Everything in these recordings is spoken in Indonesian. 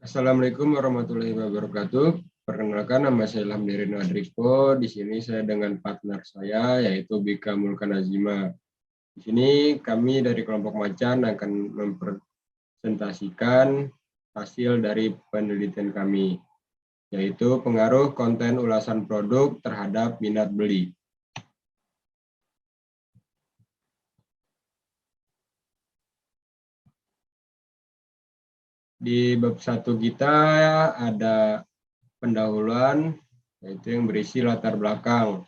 Assalamualaikum warahmatullahi wabarakatuh. Perkenalkan, nama saya Ilham Derino Adriko. Di sini saya dengan partner saya, yaitu Bika Mulkanazima. Di sini kami dari kelompok Macan akan mempresentasikan hasil dari penelitian kami, yaitu pengaruh konten ulasan produk terhadap minat beli. Di bab 1 kita ada pendahuluan, yaitu yang berisi latar belakang.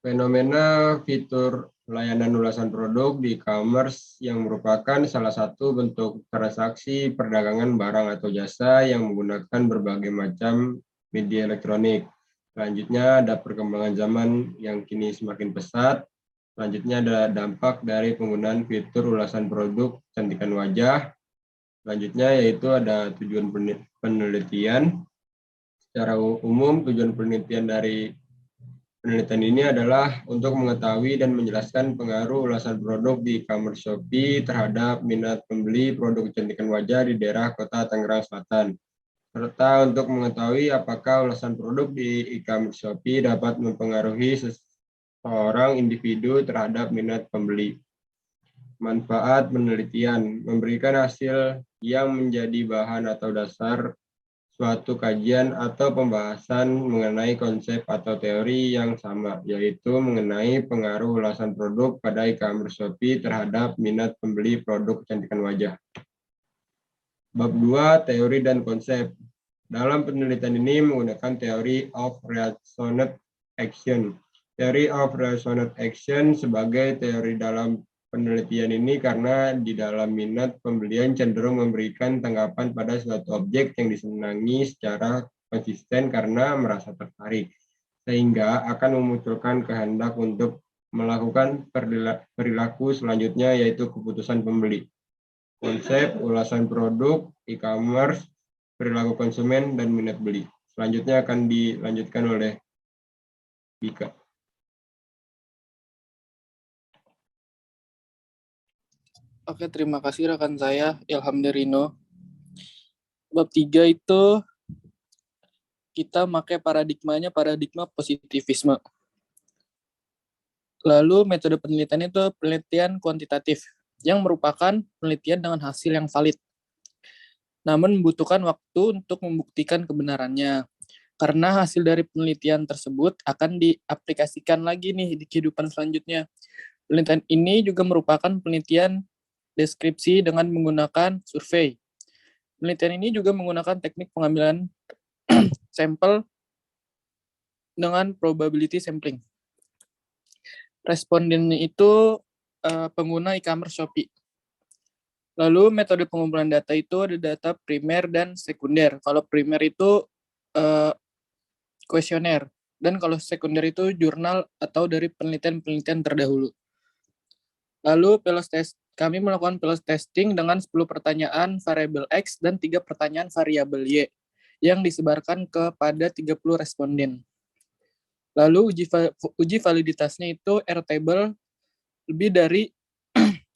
Fenomena fitur layanan ulasan produk di e-commerce yang merupakan salah satu bentuk transaksi perdagangan barang atau jasa yang menggunakan berbagai macam media elektronik. Selanjutnya ada perkembangan zaman yang kini semakin pesat. Selanjutnya ada dampak dari penggunaan fitur ulasan produk kecantikan wajah. Selanjutnya yaitu ada tujuan penelitian. Secara umum, tujuan penelitian dari penelitian ini adalah untuk mengetahui dan menjelaskan pengaruh ulasan produk di e-commerce Shopee terhadap minat pembeli produk kecantikan wajah di daerah Kota Tangerang Selatan, serta untuk mengetahui apakah ulasan produk di e-commerce Shopee dapat mempengaruhi seseorang individu terhadap minat pembeli. Manfaat penelitian memberikan hasil yang menjadi bahan atau dasar suatu kajian atau pembahasan mengenai konsep atau teori yang sama, yaitu mengenai pengaruh ulasan produk pada e-commerce Shopee terhadap minat pembeli produk kecantikan wajah. Bab 2, teori dan konsep. Dalam penelitian ini menggunakan teori of resonant action. Teori of resonant action sebagai teori dalam penelitian ini karena di dalam minat pembelian cenderung memberikan tanggapan pada suatu objek yang disenangi secara konsisten karena merasa tertarik, sehingga akan memunculkan kehendak untuk melakukan perilaku selanjutnya, yaitu keputusan pembeli. Konsep, ulasan produk, e-commerce, perilaku konsumen, dan minat beli. Selanjutnya akan dilanjutkan oleh Bika. Oke, terima kasih rekan saya, Ilham Derino. Bab 3 itu kita pakai paradigma positivisme. Lalu metode penelitian itu penelitian kuantitatif, yang merupakan penelitian dengan hasil yang valid. Namun membutuhkan waktu untuk membuktikan kebenarannya. Karena hasil dari penelitian tersebut akan diaplikasikan lagi nih di kehidupan selanjutnya. Penelitian ini juga merupakan penelitian deskripsi dengan menggunakan survei. Penelitian ini juga menggunakan teknik pengambilan sampel dengan probability sampling. Responden itu pengguna e-commerce Shopee. Lalu metode pengumpulan data itu ada data primer dan sekunder. Kalau primer itu kuesioner, dan kalau sekunder itu jurnal atau dari penelitian-penelitian terdahulu. Lalu kami melakukan pilot testing dengan 10 pertanyaan variabel X dan 3 pertanyaan variabel Y yang disebarkan kepada 30 responden. Lalu uji validitasnya itu Airtable lebih dari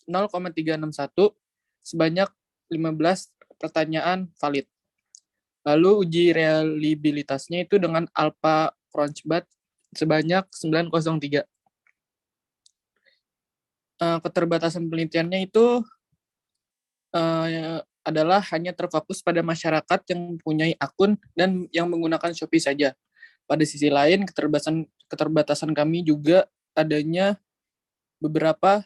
0,361 sebanyak 15 pertanyaan valid. Lalu uji reliabilitasnya itu dengan Alpha Crunchbase sebanyak 903. Keterbatasan penelitiannya itu adalah hanya terfokus pada masyarakat yang mempunyai akun dan yang menggunakan Shopee saja. Pada sisi lain, keterbatasan kami juga adanya beberapa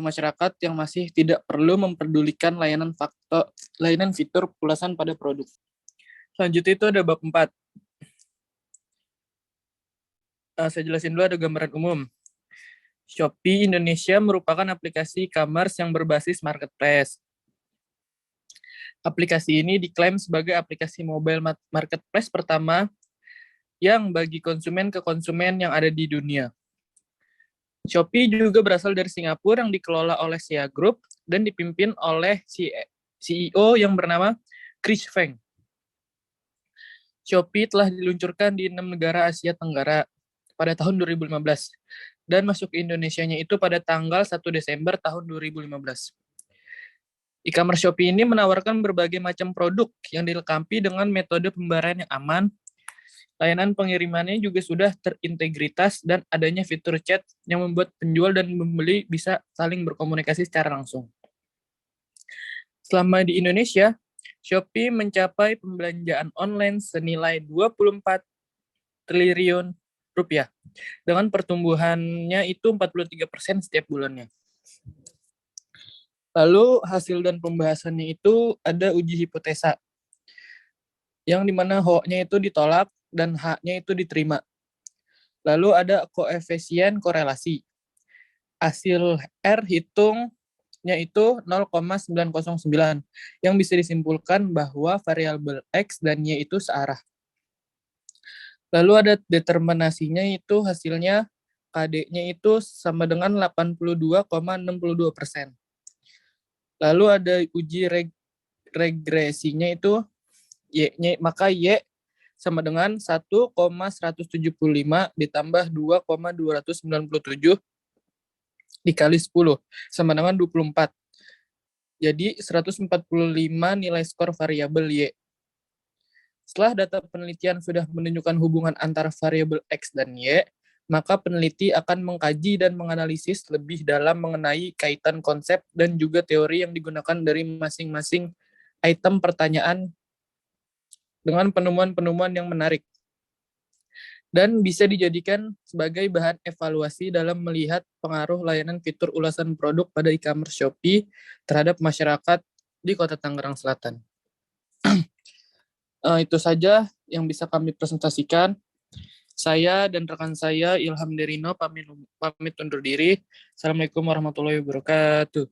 masyarakat yang masih tidak perlu memperdulikan layanan fitur ulasan pada produk. Selanjutnya itu ada bab 4. Saya jelasin dulu, ada gambaran umum. Shopee Indonesia merupakan aplikasi e-commerce yang berbasis marketplace. Aplikasi ini diklaim sebagai aplikasi mobile marketplace pertama yang bagi konsumen ke konsumen yang ada di dunia. Shopee juga berasal dari Singapura yang dikelola oleh Sia Group dan dipimpin oleh CEO yang bernama Chris Feng. Shopee telah diluncurkan di 6 negara Asia Tenggara pada tahun 2015 dan masuk ke Indonesianya itu pada tanggal 1 Desember tahun 2015. E-commerce Shopee ini menawarkan berbagai macam produk yang dilengkapi dengan metode pembayaran yang aman. Layanan pengirimannya juga sudah terintegritas dan adanya fitur chat yang membuat penjual dan pembeli bisa saling berkomunikasi secara langsung. Selama di Indonesia, Shopee mencapai pembelanjaan online senilai 24 triliun rupiah, dengan pertumbuhannya itu 43% setiap bulannya. Lalu hasil dan pembahasannya itu ada uji hipotesa, yang dimana H-nya itu ditolak dan H-nya itu diterima. Lalu ada koefisien korelasi. Hasil R hitungnya itu 0,909, yang bisa disimpulkan bahwa variabel X dan Y itu searah. Lalu ada determinasinya itu hasilnya KD-nya itu sama dengan 82,62%. Lalu ada uji regresinya itu Y-nya, maka Y sama dengan 1,175 ditambah 2,297 dikali 10 sama dengan 24. Jadi 145 nilai skor variabel Y. Setelah data penelitian sudah menunjukkan hubungan antara variabel X dan Y, maka peneliti akan mengkaji dan menganalisis lebih dalam mengenai kaitan konsep dan juga teori yang digunakan dari masing-masing item pertanyaan dengan penemuan-penemuan yang menarik, dan bisa dijadikan sebagai bahan evaluasi dalam melihat pengaruh layanan fitur ulasan produk pada e-commerce Shopee terhadap masyarakat di Kota Tangerang Selatan. Itu saja yang bisa kami presentasikan. Saya dan rekan saya, Ilham Derino, pamit undur diri. Assalamualaikum warahmatullahi wabarakatuh.